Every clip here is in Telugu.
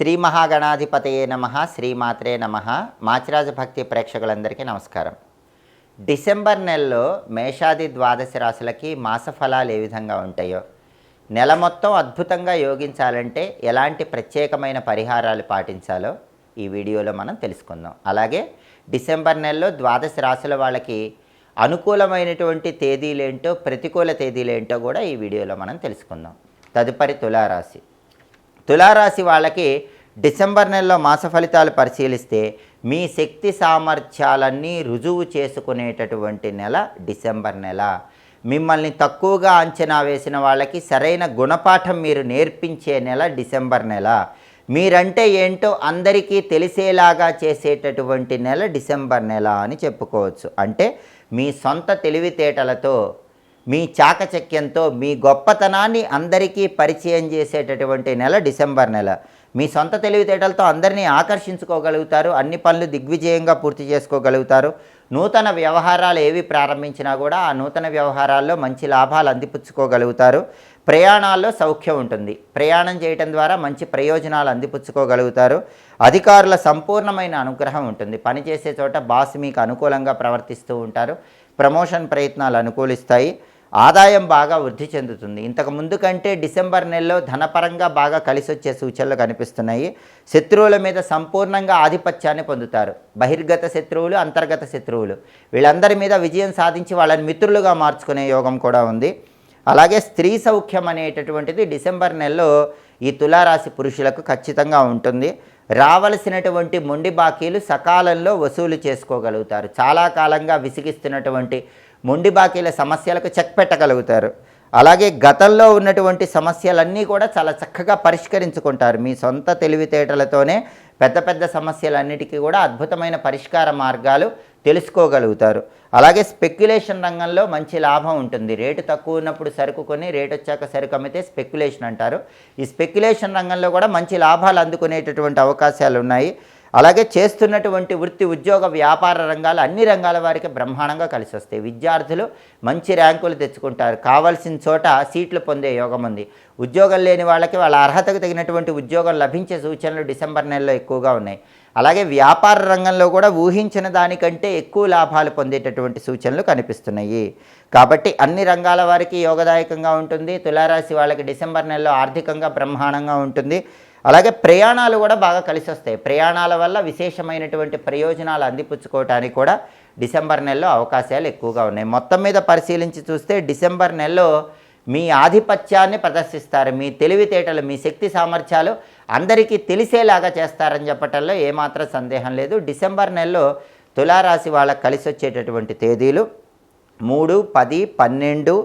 శ్రీ మహాగణాధిపతయే నమః, శ్రీమాత్రే నమః. మాచిరాజ భక్తి ప్రేక్షకులందరికీ నమస్కారం. డిసెంబర్ నెలలో మేషాది ద్వాదశ రాశులకి మాస ఫలాలు ఏ విధంగా ఉంటాయో, నెల మొత్తం అద్భుతంగా యోగించాలంటే ఎలాంటి ప్రత్యేకమైన పరిహారాలు పాటించాలో ఈ వీడియోలో మనం తెలుసుకుందాం. అలాగే డిసెంబర్ నెలలో ద్వాదశ రాశుల వాళ్ళకి అనుకూలమైనటువంటి తేదీలేంటో, ప్రతికూల తేదీలేంటో కూడా ఈ వీడియోలో మనం తెలుసుకుందాం. తదుపరి తులారాశి. తులారాశి వాళ్ళకి డిసెంబర్ నెలలో మాస ఫలితాలు పరిశీలిస్తే మీ శక్తి సామర్థ్యాలన్నీ రుజువు చేసుకునేటటువంటి నెల డిసెంబర్ నెల. మిమ్మల్ని తక్కువగా అంచనా వేసిన వాళ్ళకి సరైన గుణపాఠం మీరు నేర్పించే నెల డిసెంబర్ నెల. మీరంటే ఏంటో అందరికీ తెలిసేలాగా చేసేటటువంటి నెల డిసెంబర్ నెల అని చెప్పుకోవచ్చు. అంటే మీ సొంత తెలివితేటలతో, మీ చాకచక్యంతో మీ గొప్పతనాన్ని అందరికీ పరిచయం చేసేటటువంటి నెల డిసెంబర్ నెల. మీ సొంత తెలివితేటలతో అందరినీ ఆకర్షించుకోగలుగుతారు, అన్ని పనులు దిగ్విజయంగా పూర్తి చేసుకోగలుగుతారు. నూతన వ్యవహారాలు ఏవి ప్రారంభించినా కూడా ఆ నూతన వ్యవహారాల్లో మంచి లాభాలు అందిపుచ్చుకోగలుగుతారు. ప్రయాణాల్లో సౌఖ్యం ఉంటుంది. ప్రయాణం చేయటం ద్వారా మంచి ప్రయోజనాలు అందిపుచ్చుకోగలుగుతారు. అధికారుల సంపూర్ణమైన అనుగ్రహం ఉంటుంది. పనిచేసే చోట బాస్ మీకు అనుకూలంగా ప్రవర్తిస్తూ ఉంటారు. ప్రమోషన్ ప్రయత్నాలు అనుకూలిస్తాయి. ఆదాయం బాగా వృద్ధి చెందుతుంది. ఇంతకు ముందు కంటే డిసెంబర్ నెలలో ధనపరంగా బాగా కలిసి వచ్చే సూచనలు కనిపిస్తున్నాయి. శత్రువుల మీద సంపూర్ణంగా ఆధిపత్యాన్ని పొందుతారు. బహిర్గత శత్రువులు, అంతర్గత శత్రువులు, వీళ్ళందరి మీద విజయం సాధించి వాళ్ళని మిత్రులుగా మార్చుకునే యోగం కూడా ఉంది. అలాగే స్త్రీ సౌఖ్యం అనేటటువంటిది డిసెంబర్ నెలలో ఈ తులారాశి పురుషులకు ఖచ్చితంగా ఉంటుంది. రావలసినటువంటి మొండి బాకీలు సకాలంలో వసూలు చేసుకోగలుగుతారు. చాలా కాలంగా విసిగిస్తున్నటువంటి మొండి బాకీల సమస్యలకు చెక్ పెట్టగలుగుతారు. అలాగే గతంలో ఉన్నటువంటి సమస్యలన్నీ కూడా చాలా చక్కగా పరిష్కరించుకుంటారు. మీ సొంత తెలివితేటలతోనే పెద్ద పెద్ద సమస్యలన్నిటికీ కూడా అద్భుతమైన పరిష్కార మార్గాలు తెలుసుకోగలుగుతారు. అలాగే స్పెక్యులేషన్ రంగంలో మంచి లాభం ఉంటుంది. రేటు తక్కువ ఉన్నప్పుడు సరుకు కొని రేటు వచ్చాక సరుకు అమ్మితే స్పెక్యులేషన్ అంటారు. ఈ స్పెక్యులేషన్ రంగంలో కూడా మంచి లాభాలు అందుకునేటటువంటి అవకాశాలు ఉన్నాయి. అలాగే చేస్తున్నటువంటి వృత్తి, ఉద్యోగ, వ్యాపార రంగాలు అన్ని రంగాల వారికి బ్రహ్మాండంగా కలిసి వస్తాయి. విద్యార్థులు మంచి ర్యాంకులు తెచ్చుకుంటారు. కావాల్సిన చోట సీట్లు పొందే యోగం ఉంది. ఉద్యోగం లేని వాళ్ళకి వాళ్ళ అర్హతకు తగినటువంటి ఉద్యోగం లభించే సూచనలు డిసెంబర్ నెలలో ఎక్కువగా ఉన్నాయి. అలాగే వ్యాపార రంగంలో కూడా ఊహించిన దానికంటే ఎక్కువ లాభాలు పొందేటటువంటి సూచనలు కనిపిస్తున్నాయి. కాబట్టి అన్ని రంగాల వారికి యోగదాయకంగా ఉంటుంది. తులారాశి వాళ్ళకి డిసెంబర్ నెలలో ఆర్థికంగా బ్రహ్మాండంగా ఉంటుంది. అలాగే ప్రయాణాలు కూడా బాగా కలిసి వస్తాయి. ప్రయాణాల వల్ల విశేషమైనటువంటి ప్రయోజనాలు అందిపుచ్చుకోవటానికి కూడా డిసెంబర్ నెలలో అవకాశాలు ఎక్కువగా ఉన్నాయి. మొత్తం మీద పరిశీలించి చూస్తే డిసెంబర్ నెలలో మీ ఆధిపత్యాన్ని ప్రదర్శిస్తారు. మీ తెలివితేటలు, మీ శక్తి సామర్థ్యాలు అందరికీ తెలిసేలాగా చేస్తారని చెప్పటంలో ఏమాత్రం సందేహం లేదు. డిసెంబర్ నెలలో తులారాశి వాళ్ళకి కలిసి వచ్చేటటువంటి తేదీలు 3, 10, 12,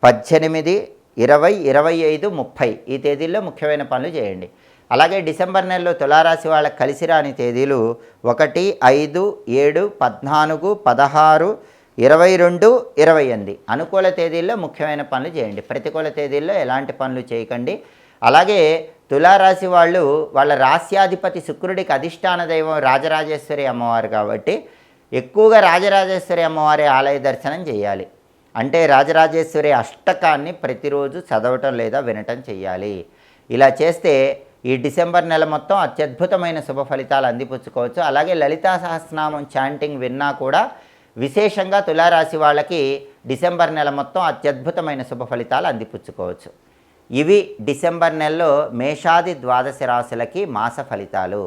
18, 20, 25, 30 ఈ తేదీల్లో ముఖ్యమైన పనులు చేయండి. అలాగే డిసెంబర్ నెలలో తులారాశి వాళ్ళకి కలిసి రాని తేదీలు 1, 5, 7, 14, 16, 22, 28 అనుకూల తేదీల్లో ముఖ్యమైన పనులు చేయండి. ప్రతికూల తేదీల్లో ఎలాంటి పనులు చేయకండి. అలాగే తులారాశి వాళ్ళు వాళ్ళ రాస్యాధిపతి శుక్రుడికి అధిష్టాన దైవం రాజరాజేశ్వరి అమ్మవారు కాబట్టి ఎక్కువగా రాజరాజేశ్వరి అమ్మవారి ఆలయ దర్శనం చేయాలి. అంటే రాజరాజేశ్వరి అష్టకాన్ని ప్రతిరోజు చదవటం లేదా వినటం చేయాలి. ఇలా చేస్తే ఈ డిసెంబర్ నెల మొత్తం అత్యద్భుతమైన శుభ ఫలితాలు అందిపుచ్చుకోవచ్చు. అలాగే లలితా సహస్రనామం చాంటింగ్ విన్నా కూడా విశేషంగా తులారాశి వాళ్ళకి డిసెంబర్ నెల మొత్తం అత్యద్భుతమైన శుభ ఫలితాలు అందిపుచ్చుకోవచ్చు. ఇవి డిసెంబర్ నెలలో మేషాది ద్వాదశ రాశులకి మాస ఫలితాలు.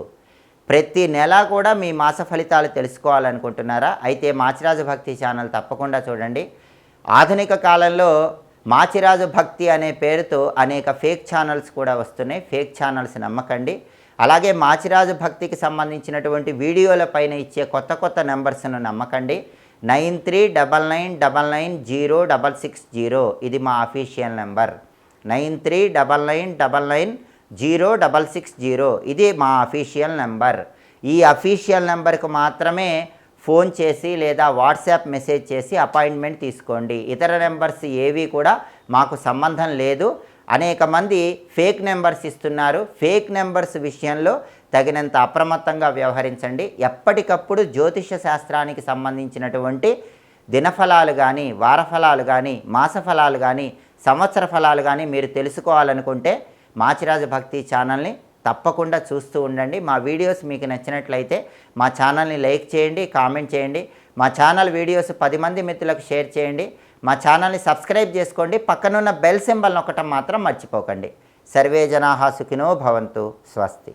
ప్రతి నెల కూడా మీ మాస ఫలితాలు తెలుసుకోవాలనుకుంటున్నారా? అయితే మాచిరాజు భక్తి ఛానల్ తప్పకుండా చూడండి. ఆధునిక కాలంలో మాచిరాజు భక్తి అనే పేరుతో అనేక ఫేక్ ఛానల్స్ కూడా వస్తున్నాయి. ఫేక్ ఛానల్స్ నమ్మకండి. అలాగే మాచిరాజు భక్తికి సంబంధించినటువంటి వీడియోల పైన ఇచ్చే కొత్త కొత్త నెంబర్స్ను నమ్మకండి. 9399906660 ఇది మా అఫీషియల్ నెంబర్. 9399906660 ఇది మా అఫీషియల్ నెంబర్. ఈ అఫీషియల్ నెంబర్కు మాత్రమే ఫోన్ చేసి లేదా వాట్సాప్ మెసేజ్ చేసి అపాయింట్మెంట్ తీసుకోండి. ఇతర నెంబర్స్ ఏవి కూడా మాకు సంబంధం లేదు. అనేక మంది ఫేక్ నెంబర్స్ ఇస్తున్నారు. ఫేక్ నెంబర్స్ విషయంలో తగినంత అప్రమత్తంగా వ్యవహరించండి. ఎప్పటికప్పుడు జ్యోతిష శాస్త్రానికి సంబంధించినటువంటి దినఫలాలు కానీ, వారఫలాలు కానీ, మాసఫలాలు కానీ, సంవత్సర ఫలాలు కానీ మీరు తెలుసుకోవాలనుకుంటే మాచిరాజు భక్తి ఛానల్ని తప్పకుండా చూస్తూ ఉండండి. మా వీడియోస్ మీకు నచ్చినట్లయితే మా ఛానల్ని లైక్ చేయండి, కామెంట్ చేయండి. మా ఛానల్ వీడియోస్ 10 మంది మిత్రులకు షేర్ చేయండి. మా ఛానల్ని సబ్స్క్రైబ్ చేసుకోండి. పక్కనున్న బెల్ సింబల్ నొక్కటం మాత్రం మర్చిపోకండి. సర్వే జనాః సుఖినో భవంతు. స్వస్తి.